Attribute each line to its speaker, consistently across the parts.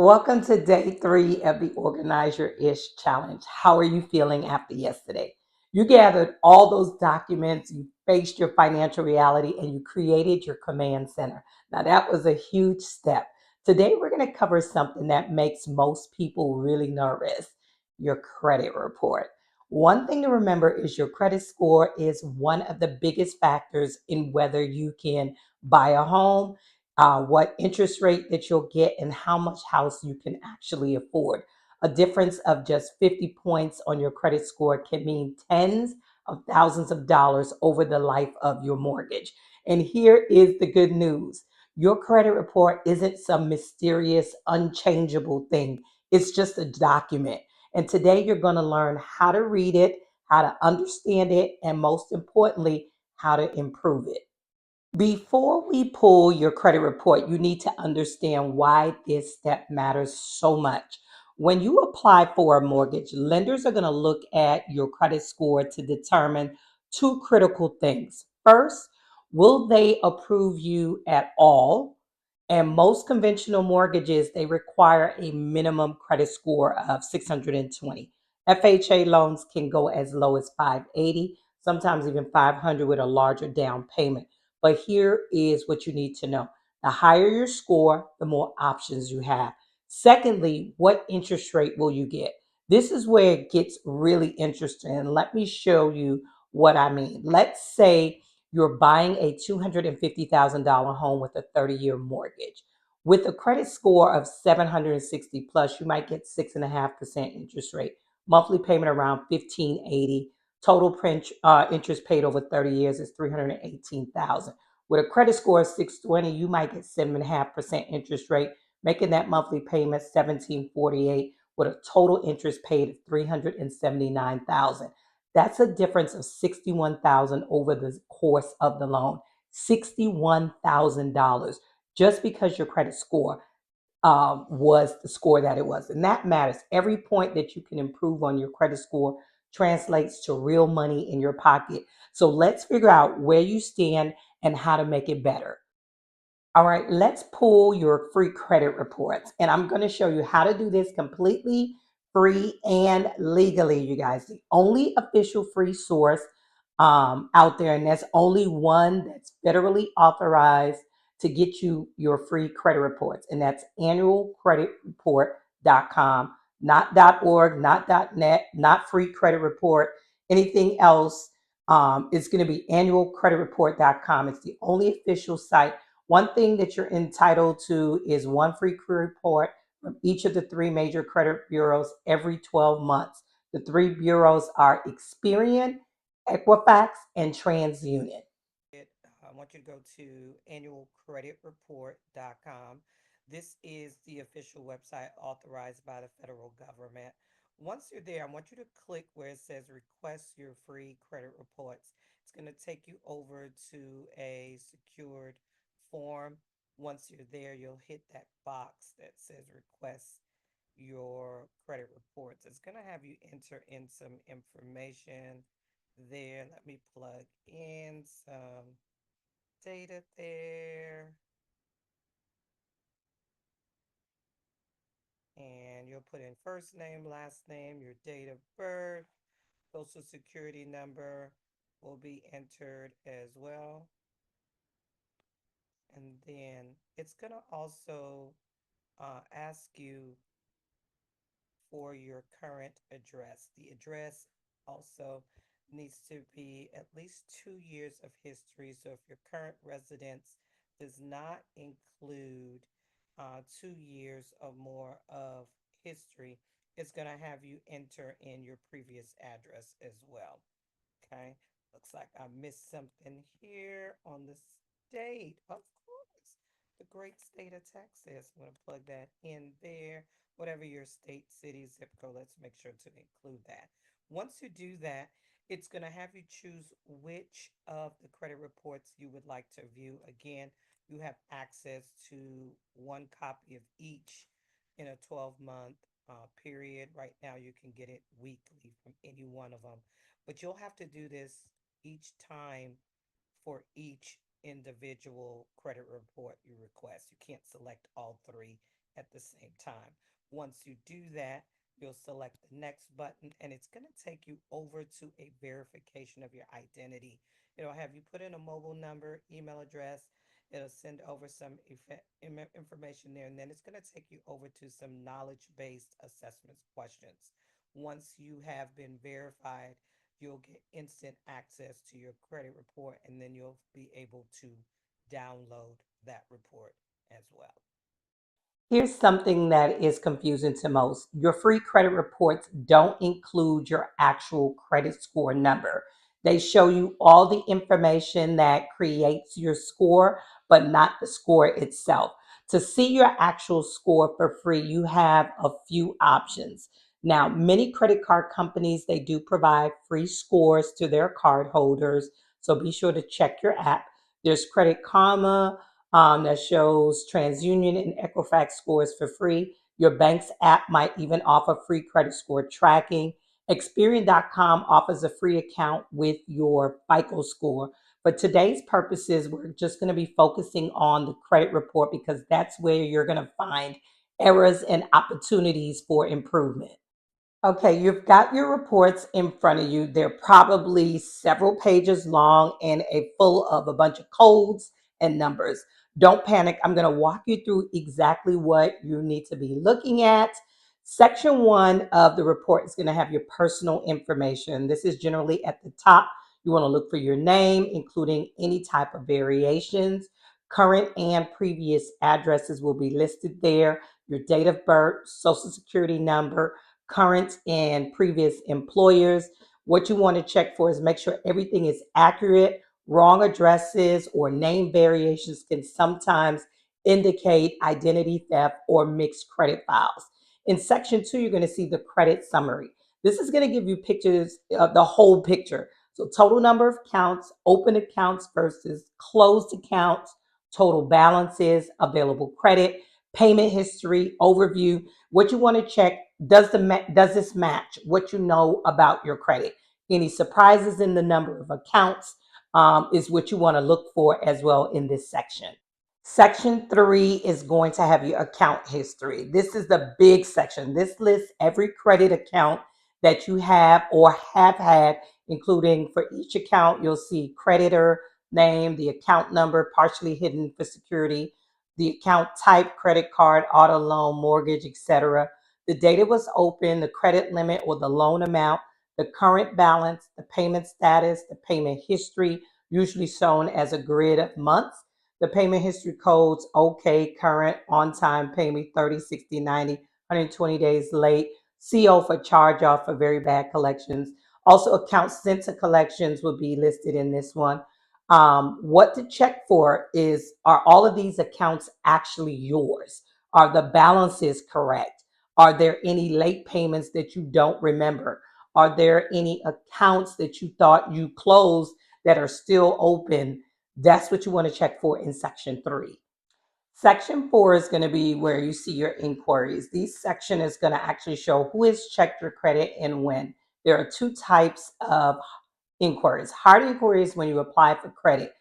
Speaker 1: Welcome to day 3 of the Organize Your Ish Challenge. How are you feeling after yesterday? You gathered all those documents, you faced your financial reality, and you created your command center. Now, that was a huge step. Today, we're going to cover something that makes most people really nervous: your credit report. One thing to remember is your credit score is one of the biggest factors in whether you can buy a home, what interest rate that you'll get, and how much house you can actually afford. A difference of just 50 points on your credit score can mean tens of thousands of dollars over the life of your mortgage. And here is the good news: your credit report isn't some mysterious, unchangeable thing, it's just a document. And today you're going to learn how to read it, how to understand it, and most importantly, how to improve it. Before we pull your credit report, you need to understand why this step matters so much. When you apply for a mortgage, lenders are going to look at your credit score to determine two critical things. First, will they approve you at all? And most conventional mortgages, they require a minimum credit score of 620. FHA loans can go as low as 580, sometimes even 500 with a larger down payment. But here is what you need to know: the higher your score, the more options you have. Secondly, what interest rate will you get? This is where it gets really interesting. And let me show you what I mean. Let's say you're buying a $250,000 home with a 30-year mortgage. With a credit score of 760 plus, you might get 6.5% interest rate, monthly payment around 1580. Total interest paid over 30 years is 318,000. With a credit score of 620, you might get 7.5% interest rate, making that monthly payment 1748 with a total interest paid of 379,000. That's a difference of 61,000 over the course of the loan. $61,000 just because your credit score was the score that it was. And that matters. Every point that you can improve on your credit score translates to real money in your pocket. So let's figure out where you stand and how to make it better. All right, let's pull your free credit reports. And I'm going to show you how to do this completely free and legally, you guys. The only official free source out there, and there's only one that's federally authorized to get you your free credit reports, and that's annualcreditreport.com, not .org, not .net, not free credit report, anything else. It's going to be annualcreditreport.com. It's the only official site. One thing that you're entitled to is one free credit report from each of the three major credit bureaus every 12 months. The three bureaus are Experian, Equifax, and TransUnion.
Speaker 2: I want you to go to annualcreditreport.com. This is the official website authorized by the federal government. Once you're there, I want you to click where it says request your free credit reports. It's going to take you over to a secured form. Once you're there, you'll hit that box that says request your credit reports. It's going to have you enter in some information there. Let me plug in some data there. And you'll put in first name, last name, your date of birth, social security number will be entered as well. And then it's going to also ask you for your current address. The address also needs to be at least 2 years of history. So if your current residence does not include 2 years or more of history, it's going to have you enter in your previous address as well. Okay. Looks like I missed something here on the state. Of course. The great state of Texas. I'm going to plug that in there. Whatever your state, city, zip code, let's make sure to include that. Once you do that, it's going to have you choose which of the credit reports you would like to view. Again, you have access to one copy of each in a 12-month period. Right now, you can get it weekly from any one of them, but you'll have to do this each time for each individual credit report you request. You can't select all three at the same time. Once you do that, you'll select the next button and it's going to take you over to a verification of your identity. It'll have you put in a mobile number, email address. It'll send over some information there, and then it's going to take you over to some knowledge based assessments questions. Once you have been verified, you'll get instant access to your credit report, and then you'll be able to download that report as well.
Speaker 1: Here's something that is confusing to most. Your free credit reports don't include your actual credit score number. They show you all the information that creates your score, but not the score itself. To see your actual score for free, you have a few options. Now, many credit card companies, they do provide free scores to their card holders, so be sure to check your app. There's Credit Karma, that shows TransUnion and Equifax scores for free. Your bank's app might even offer free credit score tracking. Experian.com offers a free account with your FICO score. For today's purposes, we're just going to be focusing on the credit report because that's where you're going to find errors and opportunities for improvement. Okay, you've got your reports in front of you. They're probably several pages long and full of a bunch of codes and numbers. Don't panic. I'm going to walk you through exactly what you need to be looking at. Section one of the report is going to have your personal information. This is generally at the top. You want to look for your name, including any type of variations. Current and previous addresses will be listed there. Your date of birth, social security number, current and previous employers. What you want to check for is make sure everything is accurate. Wrong addresses or name variations can sometimes indicate identity theft or mixed credit files. In section two, you're going to see the credit summary. This is going to give you pictures of the whole picture. So total number of accounts, open accounts versus closed accounts, total balances, available credit, payment history, overview. What you want to check, does this match what you know about your credit? Any surprises in the number of accounts is what you want to look for as well in this section. Section three is going to have your account history. This is the big section. This lists every credit account that you have or have had, including for each account, you'll see creditor name, the account number, partially hidden for security, the account type, credit card, auto loan, mortgage, etc. The date it was open, the credit limit or the loan amount, the current balance, the payment status, the payment history, usually shown as a grid of months. The payment history codes, okay, current, on time, pay me 30, 60, 90, 120 days late. CO for charge off for very bad collections. Also, accounts sent to collections will be listed in this one. What to check for is, are all of these accounts actually yours? Are the balances correct? Are there any late payments that you don't remember? Are there any accounts that you thought you closed that are still open? That's what you want to check for in section three. Section four is going to be where you see your inquiries. This section is going to actually show who has checked your credit and when. There are two types of inquiries. Hard inquiries when you apply for credit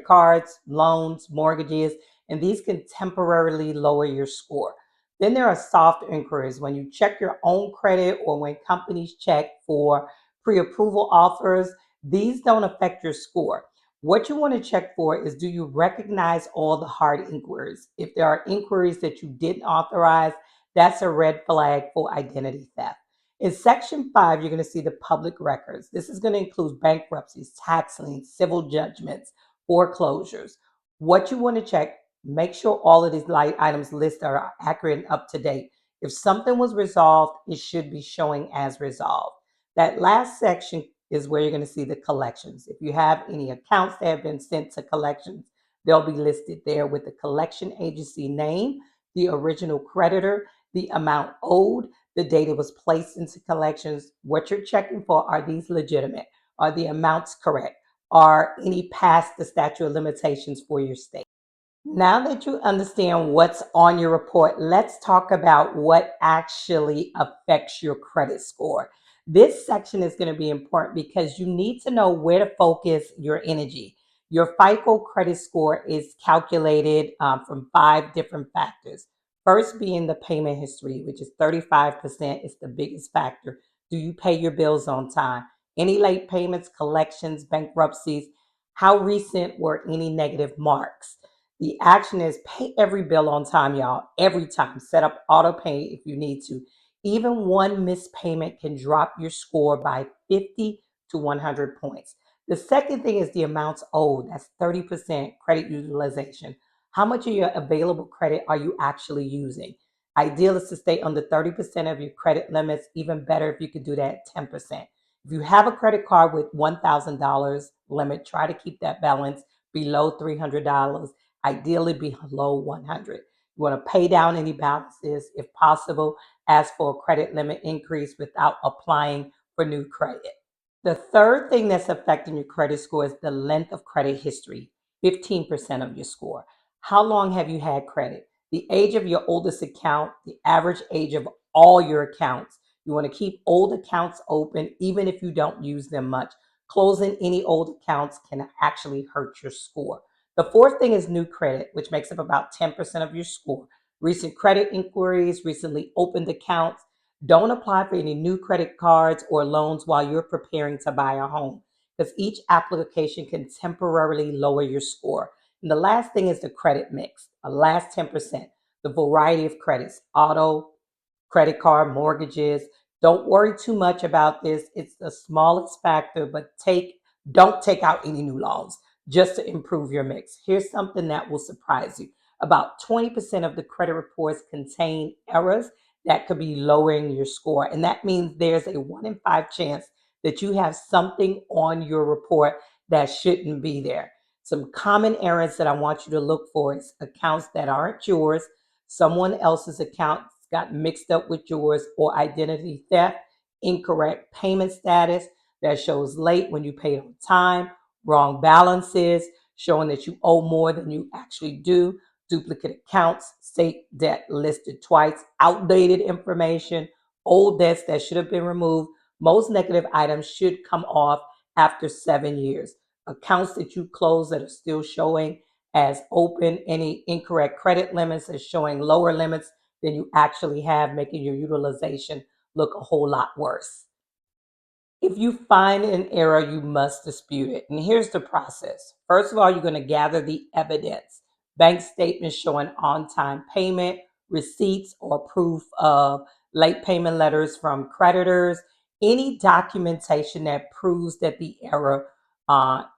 Speaker 1: cards, loans, mortgages, and these can temporarily lower your score. Then there are soft inquiries when you check your own credit or when companies check for pre-approval offers. These don't affect your score. What you want to check for is, do you recognize all the hard inquiries? If there are inquiries that you didn't authorize, that's a red flag for identity theft. In section five, you're going to see the public records. This is going to include bankruptcies, tax liens, civil judgments, foreclosures. What you want to check, make sure all of these items listed are accurate and up to date. If something was resolved, it should be showing as resolved. That last section is where you're going to see the collections. If you have any accounts that have been sent to collections, they'll be listed there with the collection agency name, the original creditor, the amount owed, the date it was placed into collections. What you're checking for, are these legitimate? Are the amounts correct? Are any past the statute of limitations for your state? Now that you understand what's on your report, let's talk about what actually affects your credit score. This section is going to be important because you need to know where to focus your energy. Your FICO credit score is calculated from five different factors: First being the payment history, which is 35%, is the biggest factor. Do you pay your bills on time? Any late payments, collections, bankruptcies? How recent were any negative marks? The action is pay every bill on time, y'all. Every time. Set up auto pay if you need to. Even one missed payment can drop your score by 50 to 100 points. The second thing is the amounts owed. That's 30% credit utilization. How much of your available credit are you actually using? Ideal is to stay under 30% of your credit limits. Even better if you could do that 10%. If you have a credit card with $1,000 limit, try to keep that balance below $300, ideally below 100. You want to pay down any balances if possible. Ask for a credit limit increase without applying for new credit. The third thing that's affecting your credit score is the length of credit history, 15% of your score. How long have you had credit? The age of your oldest account, the average age of all your accounts. You want to keep old accounts open even if you don't use them much. Closing any old accounts can actually hurt your score. The fourth thing is new credit, which makes up about 10% of your score. Recent credit inquiries, recently opened accounts. Don't apply for any new credit cards or loans while you're preparing to buy a home, because each application can temporarily lower your score. And the last thing is the credit mix, the last 10%, the variety of credits, auto, credit card, mortgages. Don't worry too much about this. It's the smallest factor, but don't take out any new loans just to improve your mix. Here's something that will surprise you. About 20% of the credit reports contain errors that could be lowering your score. And that means there's a 1 in 5 chance that you have something on your report that shouldn't be there. Some common errors that I want you to look for is accounts that aren't yours, someone else's account got mixed up with yours, or identity theft, incorrect payment status that shows late when you paid on time, wrong balances, showing that you owe more than you actually do, duplicate accounts, state debt listed twice, outdated information, old debts that should have been removed. Most negative items should come off after 7 years. Accounts that you close that are still showing as open, any incorrect credit limits is showing lower limits than you actually have, making your utilization look a whole lot worse. If you find an error, you must dispute it. And here's the process. First of all, you're going to gather the evidence, bank statements showing on time payment, receipts or proof of late payment letters from creditors, any documentation that proves that the error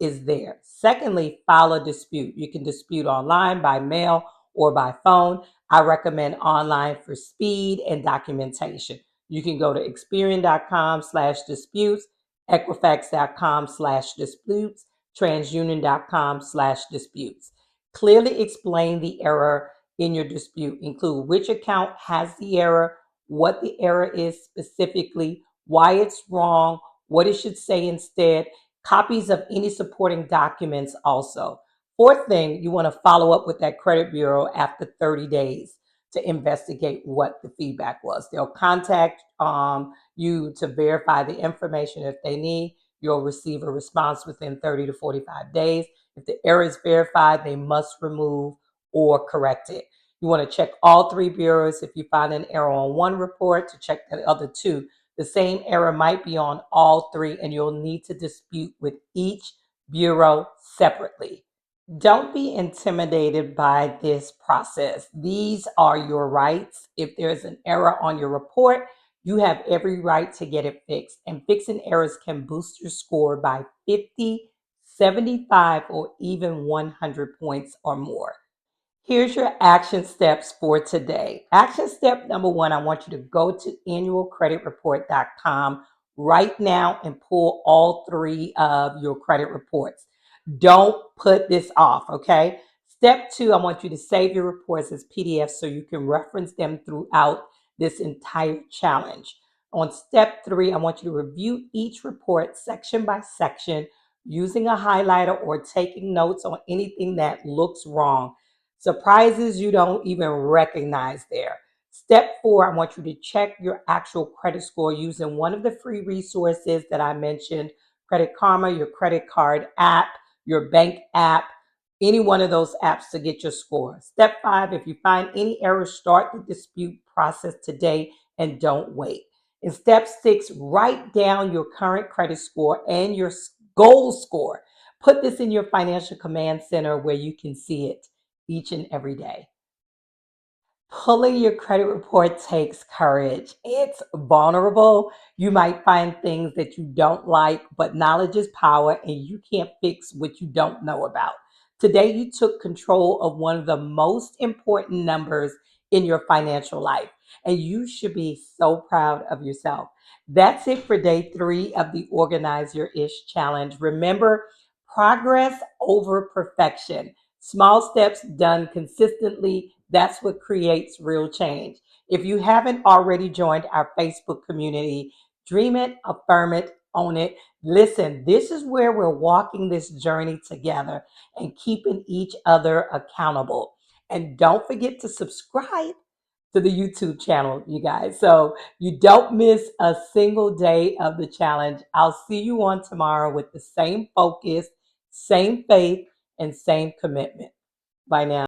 Speaker 1: is there. Secondly, file a dispute. You can dispute online, by mail, or by phone. I recommend online for speed and documentation. You can go to Experian.com/disputes, Equifax.com/disputes, TransUnion.com/disputes. Clearly explain the error in your dispute. Include which account has the error, what the error is specifically, why it's wrong, what it should say instead, copies of any supporting documents also. Fourth thing, you want to follow up with that credit bureau after 30 days to investigate what the feedback was. They'll contact you to verify the information if they need. You'll receive a response within 30 to 45 days. If the error is verified, they must remove or correct it. You want to check all three bureaus. If you find an error on one report, to check the other two. The same error might be on all three, and you'll need to dispute with each bureau separately. Don't be intimidated by this process. These are your rights. If there's an error on your report, you have every right to get it fixed. And fixing errors can boost your score by 50, 75, or even 100 points or more. Here's your action steps for today. Action step number one, I want you to go to annualcreditreport.com right now and pull all three of your credit reports. Don't put this off, okay? Step two, I want you to save your reports as PDFs so you can reference them throughout this entire challenge. On step three, I want you to review each report section by section using a highlighter or taking notes on anything that looks wrong. Surprises you don't even recognize there. Step four, I want you to check your actual credit score using one of the free resources that I mentioned, Credit Karma, your credit card app, your bank app, any one of those apps to get your score. Step 5, if you find any errors, start the dispute process today and don't wait. In step 6, write down your current credit score and your goal score. Put this in your financial command center where you can see it each and every day. Pulling your credit report takes courage. It's vulnerable. You might find things that you don't like, but knowledge is power and you can't fix what you don't know about. Today, you took control of one of the most important numbers in your financial life, and you should be so proud of yourself. That's it for day 3 of the Organize Your Ish Challenge. Remember, progress over perfection. Small steps done consistently, that's what creates real change. If you haven't already joined our Facebook community, dream it, affirm it, own it. Listen, this is where we're walking this journey together and keeping each other accountable. And don't forget to subscribe to the YouTube channel, you guys, so you don't miss a single day of the challenge. I'll see you on tomorrow with the same focus, same faith, and same commitment. Bye now.